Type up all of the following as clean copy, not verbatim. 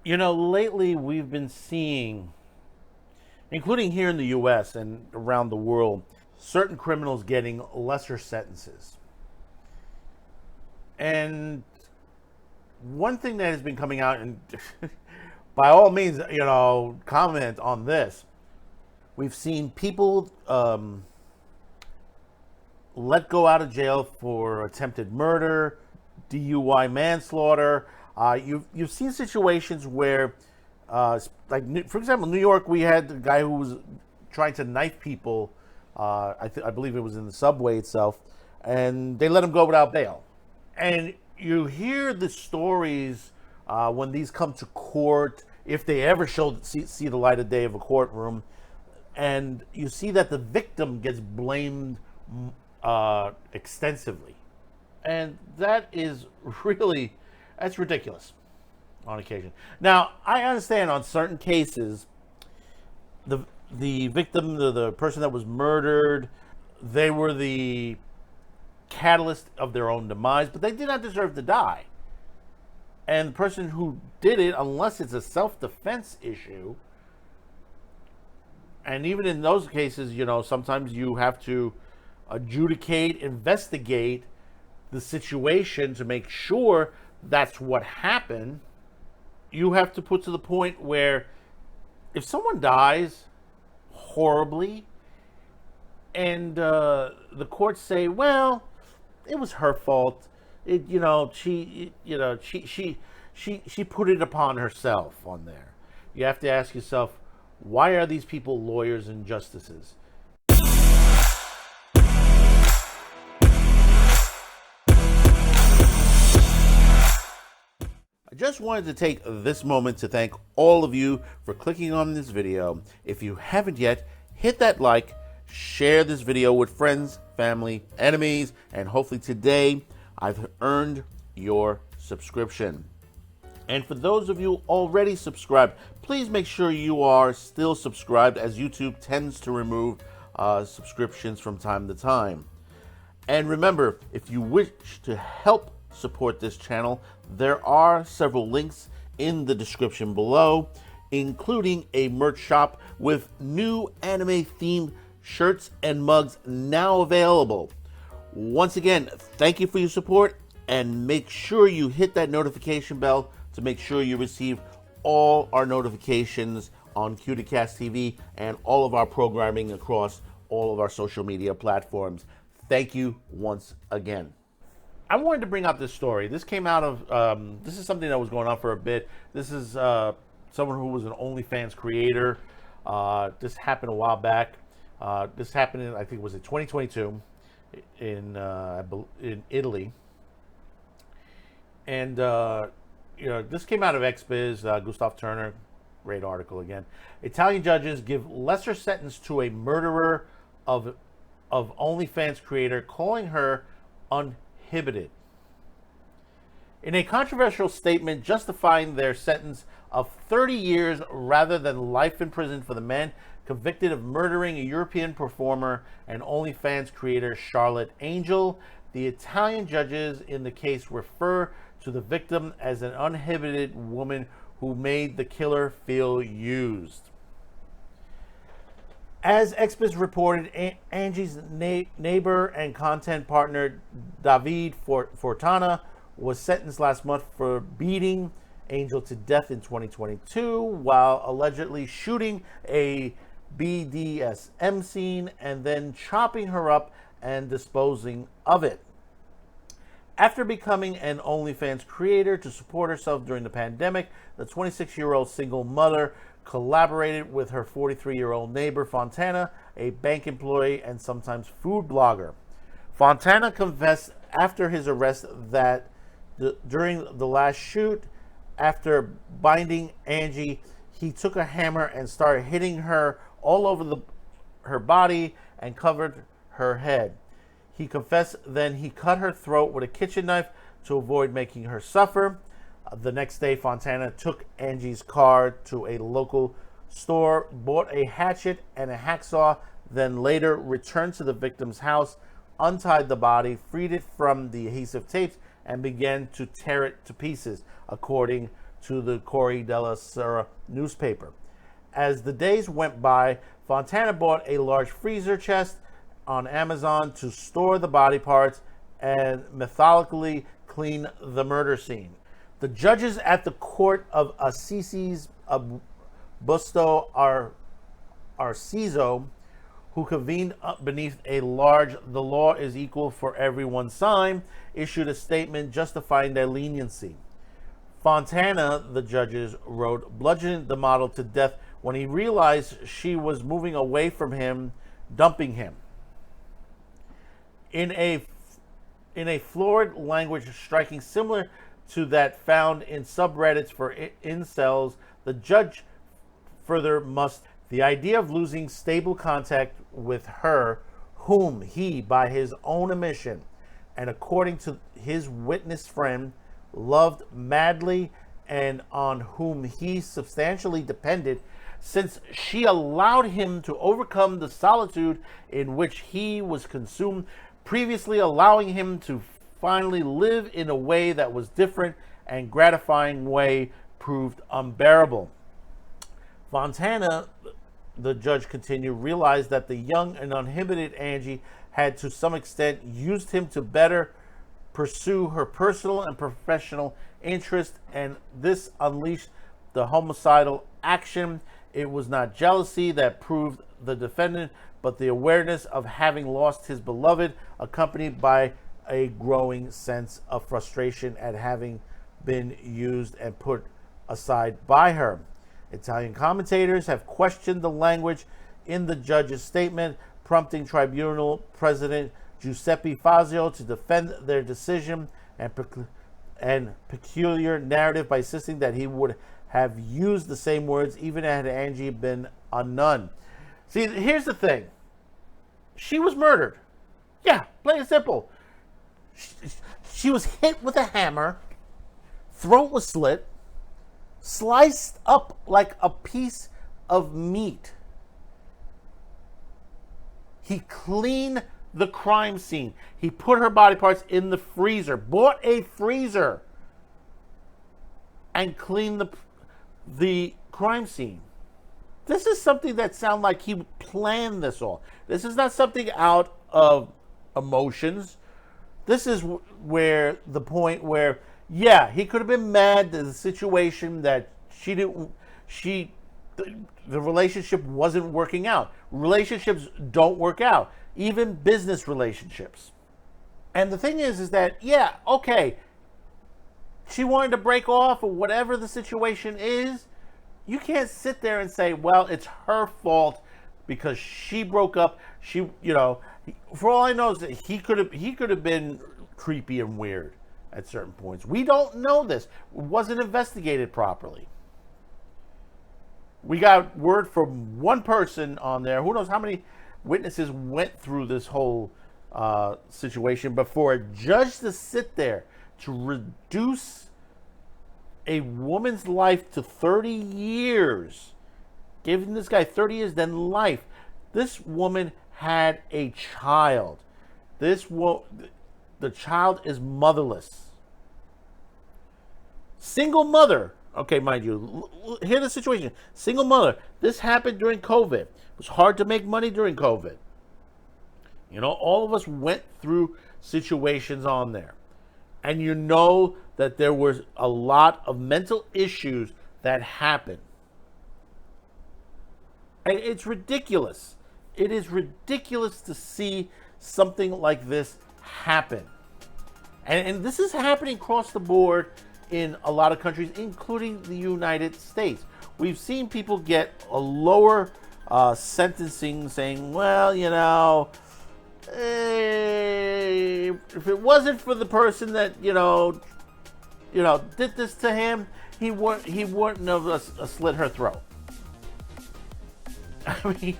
Lately we've been seeing, including here in the US and around the world, certain criminals getting lesser sentences. And one thing that has been coming out, and by all means, comment on this. We've seen people let go out of jail for attempted murder, DUI manslaughter. You've seen situations where, like for example, New York, we had the guy who was trying to knife people. I believe it was in the subway itself, and they let him go without bail. And you hear the stories when these come to court, if they ever see the light of day of a courtroom, and you see that the victim gets blamed extensively, and that is really that's ridiculous on occasion. Now, I understand on certain cases, the the victim, the person that was murdered, they were the catalyst of their own demise, but they did not deserve to die. And the person who did it, unless it's a self-defense issue, and even in those cases, sometimes you have to adjudicate, investigate the situation to make sure that's what happened. You have to put to the point where if someone dies horribly and the courts say, well, it was her fault. She put it upon herself on there. You have to ask yourself, why are these people lawyers and justices? I just wanted to take this moment to thank all of you for clicking on this video. If you haven't yet, hit that like, share this video with friends, family, enemies, and hopefully today I've earned your subscription. And for those of you already subscribed, please make sure you are still subscribed, as YouTube tends to remove subscriptions from time to time. And remember, if you wish to help support this channel, there are several links in the description below, including a merch shop with new anime themed shirts and mugs now available. Once again, thank you for your support, and make sure you hit that notification bell to make sure you receive all our notifications on Cuticast TV and all of our programming across all of our social media platforms. Thank you once again. I wanted to bring up this story. This came out of, this is something that was going on for a bit. This is someone who was an OnlyFans creator. This happened a while back. This happened in, I think, was it 2022 in Italy. And, this came out of XBiz, Gustav Turner, great article again. Italian judges give lesser sentence to a murderer of OnlyFans creator, calling her uninhibited. In a controversial statement justifying their sentence of 30 years rather than life in prison for the man convicted of murdering a European performer and OnlyFans creator Charlotte Angel, the Italian judges in the case refer to the victim as an uninhibited woman who made the killer feel used. As XBiz reported, Angie's neighbor and content partner David Fortana was sentenced last month for beating Angel to death in 2022 while allegedly shooting a BDSM scene and then chopping her up and disposing of it. After becoming an OnlyFans creator to support herself during the pandemic, the 26-year-old single mother collaborated with her 43-year-old neighbor Fontana, a bank employee and sometimes food blogger. Fontana confessed after his arrest that during the last shoot, after binding Angie, he took a hammer and started hitting her all over her body and covered her head. He confessed then he cut her throat with a kitchen knife to avoid making her suffer. The next day, Fontana took Angie's car to a local store, bought a hatchet and a hacksaw, then later returned to the victim's house, untied the body, freed it from the adhesive tapes, and began to tear it to pieces, according to the Corriere della Sera newspaper. As the days went by, Fontana bought a large freezer chest on Amazon to store the body parts and methodically clean the murder scene. The judges at the court of Assise of Busto Arciso, who convened up beneath a large "the law is equal for everyone" sign, issued a statement justifying their leniency. Fontana, the judges wrote, bludgeoned the model to death when he realized she was moving away from him, dumping him. In a florid language striking similar to that found in subreddits for incels, the judge further must the idea of losing stable contact with her, whom he, by his own admission, and according to his witness friend, loved madly and on whom he substantially depended, since she allowed him to overcome the solitude in which he was consumed, previously allowing him to finally live in a way that was different and gratifying way proved unbearable. Fontana, the judge continued, realized that the young and uninhibited Angie had to some extent used him to better pursue her personal and professional interests, and this unleashed the homicidal action. It was not jealousy that proved the defendant, but the awareness of having lost his beloved, accompanied by a growing sense of frustration at having been used and put aside by her. Italian commentators have questioned the language in the judge's statement, prompting tribunal president Giuseppe Fazio to defend their decision and peculiar narrative by insisting that he would have used the same words even had Angie been unknown. See, here's the thing. She was murdered. Yeah, plain and simple. She was hit with a hammer, throat was slit, sliced up like a piece of meat. He cleaned the crime scene. He put her body parts in the freezer, bought a freezer, and cleaned the crime scene. This is something that sounds like he planned this all. This is not something out of emotions. This is where the point where, yeah, he could have been mad at the situation that the relationship wasn't working out. Relationships don't work out, even business relationships. And the thing is that, yeah, okay, she wanted to break off or whatever the situation is. You can't sit there and say, well, it's her fault because she broke up. She, for all I know is that he could have been creepy and weird at certain points. We don't know this. It wasn't investigated properly. We got word from one person on there. Who knows how many witnesses went through this whole situation, but for a judge to sit there to reduce a woman's life to 30 years, giving this guy 30 years, then life. This woman had a child. The child is motherless. Single mother. Okay, mind you, here's the situation. Single mother. This happened during COVID. It was hard to make money during COVID. All of us went through situations on there. And that there was a lot of mental issues that happened. And it's ridiculous. It is ridiculous to see something like this happen. And this is happening across the board in a lot of countries, including the United States. We've seen people get a lower sentencing saying, well, if it wasn't for the person that, did this to him, he wouldn't have slit her throat. I mean,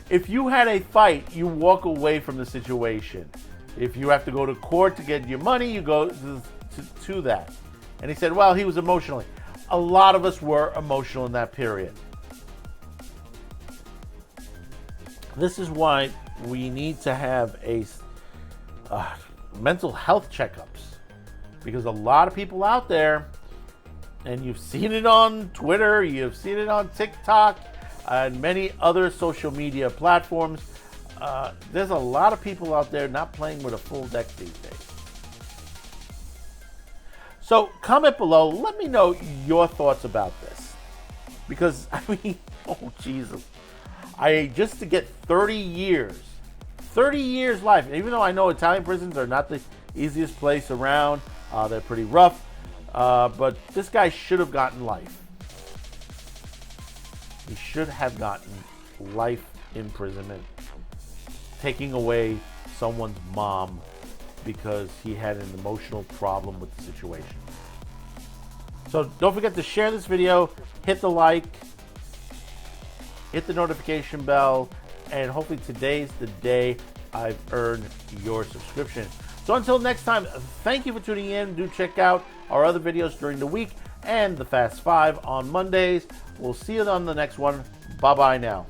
if you had a fight, you walk away from the situation. If you have to go to court to get your money, you go to that. And he said, well, he was emotionally. A lot of us were emotional in that period. This is why we need to have a mental health checkups, because a lot of people out there And you've seen it on Twitter, you've seen it on TikTok, and many other social media platforms. There's a lot of people out there not playing with a full deck these days. So comment below, let me know your thoughts about this. Because, I mean, oh Jesus. Just to get 30 years life, and even though I know Italian prisons are not the easiest place around, they're pretty rough, but this guy should have gotten life. He should have gotten life imprisonment, taking away someone's mom because he had an emotional problem with the situation. So don't forget to share this video, hit the like, hit the notification bell, and hopefully today's the day I've earned your subscription. So until next time, thank you for tuning in. Do check out our other videos during the week and the Fast 5 on Mondays. We'll see you on the next one. Bye-bye now.